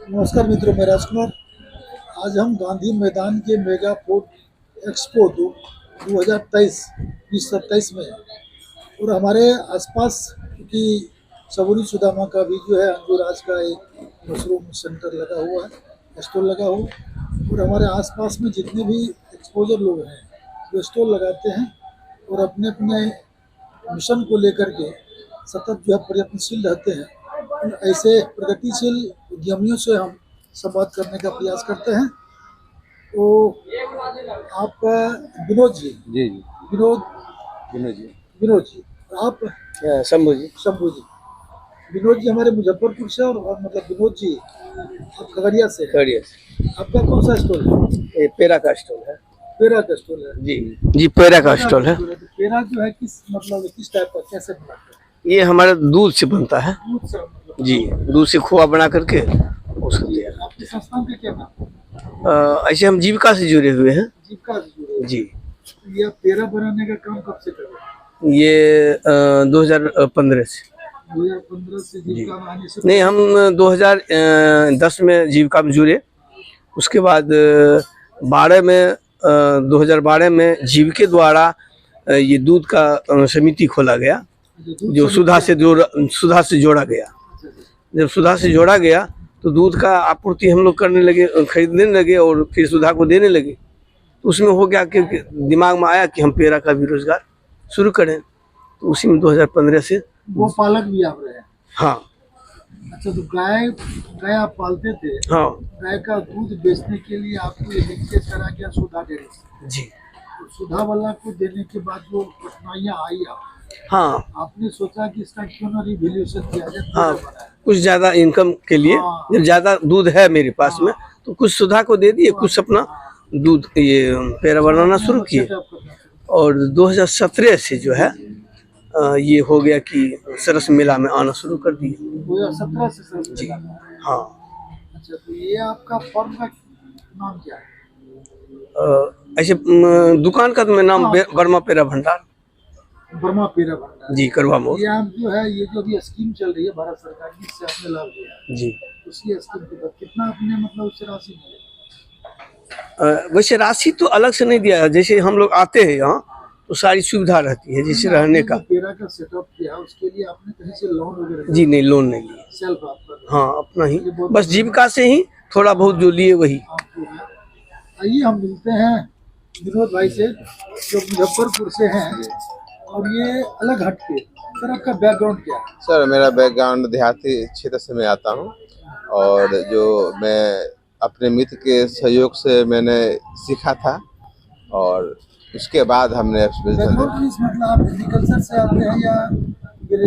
नमस्कार मित्रों, मैं राजकुमार। आज हम गांधी मैदान के मेगा फूड एक्सपो 2023 2027 में और हमारे आसपास की सबुरी सुदामा का भी जो है अंजुराज का एक मशरूम सेंटर लगा हुआ है, स्टॉल लगा हुआ। और हमारे आसपास में जितने भी एक्सपोजर लोग हैं जो स्टॉल लगाते हैं और अपने अपने मिशन को लेकर के सतत जो है प्रयत्नशील रहते हैं, उन ऐसे प्रगतिशील उद्यमियों से हम संवाद करने का प्रयास करते हैं। तो आप विनोद जी जी जी विनोद विनोद जी विनोद जी आप शंभू जी शंभू जी। विनोद जी हमारे मुजफ्फरपुर से और मतलब विनोद जी आप खगड़िया से हैं। खगड़िया से। आपका कौन सा स्टॉल है? ये पेरा का स्टॉल है। पेरा का स्टॉल है जी जी पेरा का स्टॉल है। तो पेरा जो है किस टाइप का, कैसे बनाते हैं? ये हमारा दूध से बनता है दूध से मतलब जी, दूध से खोआ बना करके उसको तैयार। आपके संस्थान का क्या नाम? ऐसे हम जीविका से जुड़े हुए हैं जीविका से जुड़े हैं। जी। ये आप पेरा बनाने का काम कब से कर रहे हैं? ये 2015 से 2015 से जीविका में आने से नहीं, हम 2010 में जीविका में जुड़े। उसके बाद 2012 में जीविका द्वारा ये दूध का समिति खोला गया, जो सुधा से जोड़ा गया। जब सुधा से जोड़ा गया तो दूध का आपूर्ति हम लोग करने लगे, खरीदने लगे और फिर सुधा को देने लगे। तो उसमें हो गया कि दिमाग में आया कि हम पेरा का भी रोजगार शुरू करें। तो उसी में 2015 से वो पालक भी आप रहे हैं। हाँ अच्छा, तो गाय आप पालते थे। हाँ गाय का दूध बेचने के लिए आपको ये लिंकेज करा गया सुधा डेयरी से। जी तो सुधा वाला को देने के बाद जो कठिनाइयाँ आई हाँ आपने सोचा कि इसका क्यों ना रिवैल्यूएशन किया जाए, हाँ पेरा बनाया। कुछ ज़्यादा इनकम के लिए, हाँ। जब ज़्यादा दूध है मेरे पास में तो कुछ सुधा को दे दिए, कुछ अपना दूध ये पेरा बनाना शुरू किए। सेटअप करना शुरू और 2017 से जो है ये हो गया कि सरस मेला में आना शुरू कर दिए। 2017 से सर जी जी। हाँ। अच्छा, तो ये आपका फर्म का नाम क्या है? ऐसे दुकान का तो मैं नाम वर्मा पेरा भंडार वर्मा पेरा भंडार जी, करवा मोड़ ये आप जो है, ये जो भी स्कीम चल रही है भारत सरकार की, इससे आपने लाभ लिया जी। उसी स्कीम के तहत कितना आपने मतलब उससे राशि मिली? वैसे राशि तो अलग से नहीं दिया है, जैसे हम लोग आते हैं यहाँ तो सारी सुविधा रहती है, जैसे रहने का। पेरा का सेटअप किया उसके लिए आपने कहीं से लोन वगैरह? जी नहीं, लोन नहीं लिया, सेल्फ आपका? हाँ अपना ही, बस जीविका से ही थोड़ा बहुत जो लिए वही। आइए हम मिलते हैं विनोद भाई से जो मुजफ्फरपुर से हैं, और ये अलग हट के। सर आपका बैकग्राउंड क्या है? सर मेरा बैकग्राउंड देहाती क्षेत्र से मैं आता हूँ, और जो मैं अपने मित्र के सहयोग से मैंने सीखा था और उसके बाद हमने बैकग्राउंड मींस मतलब आप एग्रीकल्चर से आते हैं या फिर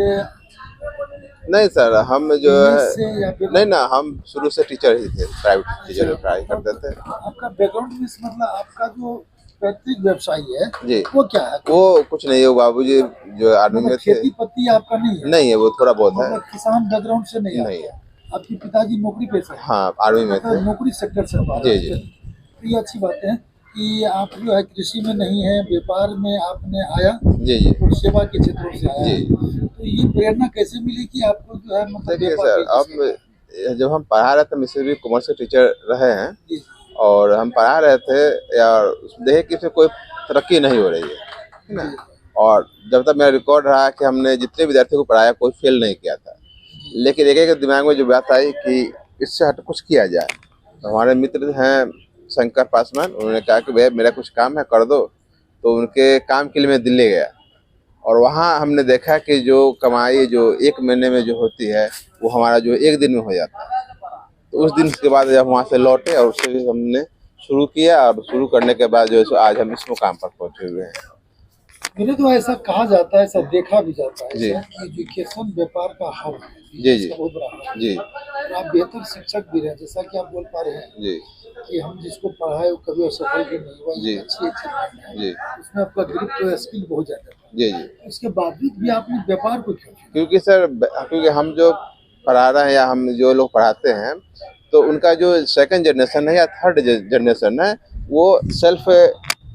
नहीं सर, हम जो बिजनेस से या है फिर? नहीं ना, हम शुरू से टीचर ही थे, प्राइवेट टीचर में पढ़ाई करते थे। आपका बैकग्राउंड मींस मतलब आपका जो पैतृक व्यवसाय है जी, वो क्या है? वो कुछ नहीं है, वो बाबूजी जो आर्मी में मतलब थे। खेती पत्ती आपका नहीं है? नहीं है, वो थोड़ा बहुत है। मतलब किसान बैकग्राउंड से नहीं है? नहीं है। आपके पिताजी नौकरी पेशा है? हाँ, आर्मी में थे। नौकरी सेक्टर से बाहर जी, हैं। जी। तो ये अच्छी बात है कि आप जो है कृषि में नहीं है, व्यापार में आपने आया जी जी और सेवा के क्षेत्रों से आया। जी। तो ये प्रेरणा कैसे मिली कि आपको जो है मतलब देखिए व्यापार सर, के अब जब हम पढ़ा रहे थे, मिस्र भी कॉमर्स के टीचर रहे हैं, जी, और हम पढ़ा रहे थे यार, देखे कि इसमें कोई तरक्की नहीं हो रही है ना। और जब तक मेरा रिकॉर्ड रहा कि हमने जितने विद्यार्थियों को पढ़ाया कोई फेल नहीं किया था, लेकिन एक एक दिमाग में जो बात आई कि इससे हट कुछ किया जाए। तो हमारे मित्र हैं शंकर पासवान, उन्होंने कहा कि भैया मेरा कुछ काम है, कर दो। तो उनके काम के लिए मैं दिल्ली गया, और वहाँ हमने देखा कि जो कमाई जो एक महीने में जो होती है वो हमारा जो एक दिन में हो जाता है। तो उस दिन के बाद जब वहाँ से लौटे और उससे हमने शुरू किया, और शुरू करने के बाद जो है आज हम इस मुकाम पर पहुँचे हुए हैं। मेरे तो ऐसा कहा जाता है, ऐसा देखा भी जाता है जी। कि एजुकेशन व्यापार का हब है। जी, जी। इसका बहुत बड़ा हब है। जी और आप बेहतर शिक्षक भी रहे, जैसा कि आप बोल पा रहे हैं जी कि हम जिसको पढ़ाए वो कभी असफल भी नहीं हुआ। जी। ये अच्छी लाइन है। जी उसमें आपका ग्रिप तो स्किल बहुत ज्यादा था। जी जी। उसके बावजूद भी आपने व्यापार को क्यों चुना? क्योंकि सर, क्योंकि हम जो पढ़ा रहे हैं या हम जो लोग पढ़ाते हैं, तो उनका जो सेकंड जनरेशन है या थर्ड जनरेशन है, वो सेल्फ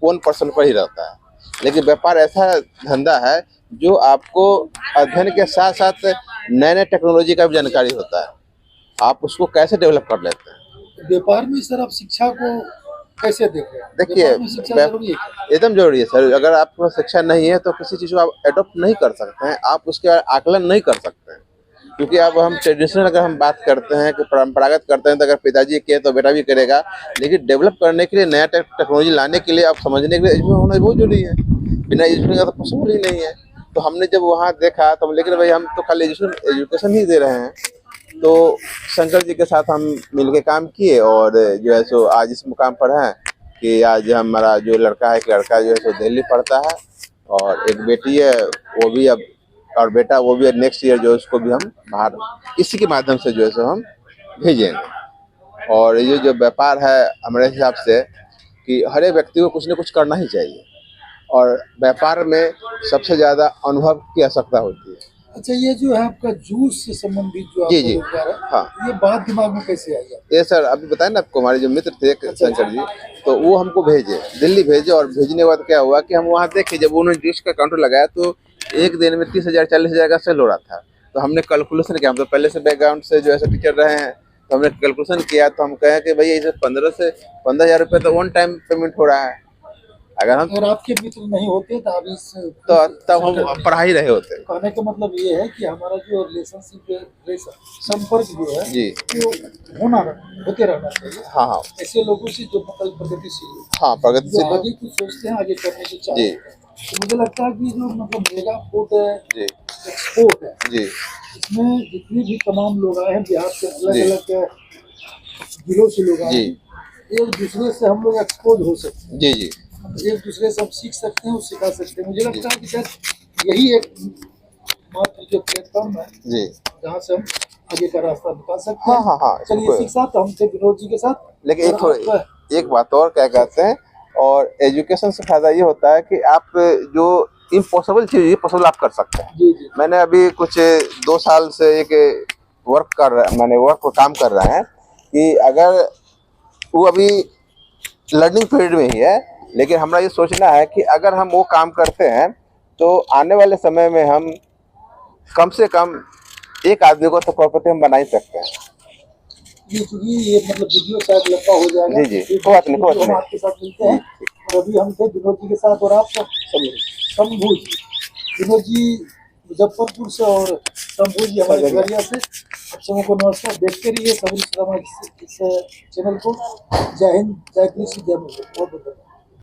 1% पर ही रहता है। लेकिन व्यापार ऐसा धंधा है जो आपको अध्ययन के साथ साथ नए नए टेक्नोलॉजी का भी जानकारी होता है, आप उसको कैसे डेवलप कर लेते हैं। व्यापार में सर आप शिक्षा को कैसे देख रहे हैं? देखिए, व्यापार में शिक्षा जरूरी है क्या? एकदम जरूरी है सर। अगर आपके पास शिक्षा नहीं है तो किसी चीज़ को आप एडॉप्ट नहीं कर सकते हैं, आप उसके आकलन नहीं कर सकते हैं। क्योंकि अब हम ट्रेडिशनल अगर हम बात करते हैं कि परंपरागत करते हैं तो अगर पिताजी किए तो बेटा भी करेगा, लेकिन डेवलप करने के लिए नया टेक्नोलॉजी लाने के लिए आप समझने के लिए एजुकेशन होना बहुत जरूरी है। बिना एजुकेशन का तो पॉसिबल ही नहीं है। तो हमने जब वहाँ देखा तो हम, लेकिन भाई हम तो खाली एजुकेशन ही दे रहे हैं। तो शंकर जी के साथ हम मिलके काम किए और जो है सो आज इस मुकाम पर हैं कि आज हमारा जो लड़का है, एक लड़का जो है सो दिल्ली पढ़ता है और एक बेटी है वो भी अब, और बेटा वो भी नेक्स्ट ईयर जो है उसको भी हम बाहर इसी के माध्यम से जो है सो हम भेजेंगे। और ये जो व्यापार है हमारे हिसाब से कि हर एक व्यक्ति को कुछ न कुछ करना ही चाहिए और व्यापार में सबसे ज़्यादा अनुभव की आवश्यकता होती है। अच्छा, ये जो है आपका जूस से संबंधित जो जी, आपका जी। रोजगार है, हाँ। ये बात दिमाग में कैसे आई है? ये सर अभी बताया ना आपको, हमारे जो मित्र थे शंकर जी, तो वो हमको भेजे, दिल्ली भेजे। और भेजने के बाद क्या हुआ कि हम वहाँ देखे, जब उन्होंने जूस का काउंटर लगाया तो एक दिन में 30,000 40,000 का सेल हो रहा था। तो हमने कैलकुलेशन किया, हम तो पहले से बैकग्राउंड से जो है टीचर रहे हैं, तो हमने कैलकुलेशन किया तो हम कहे कि भैया इसे 15 से 15,000 रुपये तो वन टाइम पेमेंट हो रहा है। अगर हम अगर आपके मित्र नहीं होते तो आप इस तो तब हम पढ़ा ही रहे होते। कहने का मतलब ये है कि हमारा जो रिलेशनशिप संपर्क जो है जी, वो होते रहना चाहिए हाँ हाँ ऐसे लोगों से जो मतलब प्रगतिशील, हाँ, जो प्रगतिशील आगे कुछ सोचते हैं, आगे करने की जी चाहते हैं। तो मुझे लगता है कि जो मतलब मेगा फूड जी एक्सपोर्ट है, जी इसमें जितने भी तमाम लोग आए हैं बिहार से, अलग जी। अलग जिलों से लोग आए जी हैं, एक दूसरे से हम लोग एक्सपोज हो सकते हैं, जी जी एक दूसरे से हम सीख सकते हैं और सिखा सकते हैं। मुझे लगता है कि शायद यही एक मात्र जो प्लेटफॉर्म है जी। जहाँ से हम आगे का रास्ता निकाल सकते हाँ हैं। हाँ हाँ, चलिए, इसी के साथ हम थे विनोद जी के साथ। लेकिन एक और थोड़ी एक बात और क्या कहते हैं, और एजुकेशन से फायदा ये होता है कि आप जो इम्पॉसिबल चीज़ ये पॉसिबल आप कर सकते हैं। जी जी मैंने अभी कुछ 2 साल से एक मैंने वर्क पर काम कर रहा है कि अगर वो अभी लर्निंग पीरियड में ही है, लेकिन हमारा ये सोचना है कि अगर हम वो काम करते हैं तो आने वाले समय में हम कम से कम एक आदमी को तो प्रॉपर्टी हम बना ही सकते हैं। जी, चूंकि ये मतलब वीडियो शायद लंबा हो जाएगा। जी, जी, कोई बात नहीं, कोई बात हम नहीं। आपके साथ मिलते हैं। और अभी हम थे विनोद जी के साथ और आप शंभू जी। विनोद जी मुजफ्फरपुर से और शंभू जी हमारे खगड़िया से। आप सबों को नमस्कार, देखते रहिए सबरी इस चैनल को। जय हिंद, जय कृषि, जय मुझे बहुत बहुत धन्यवाद।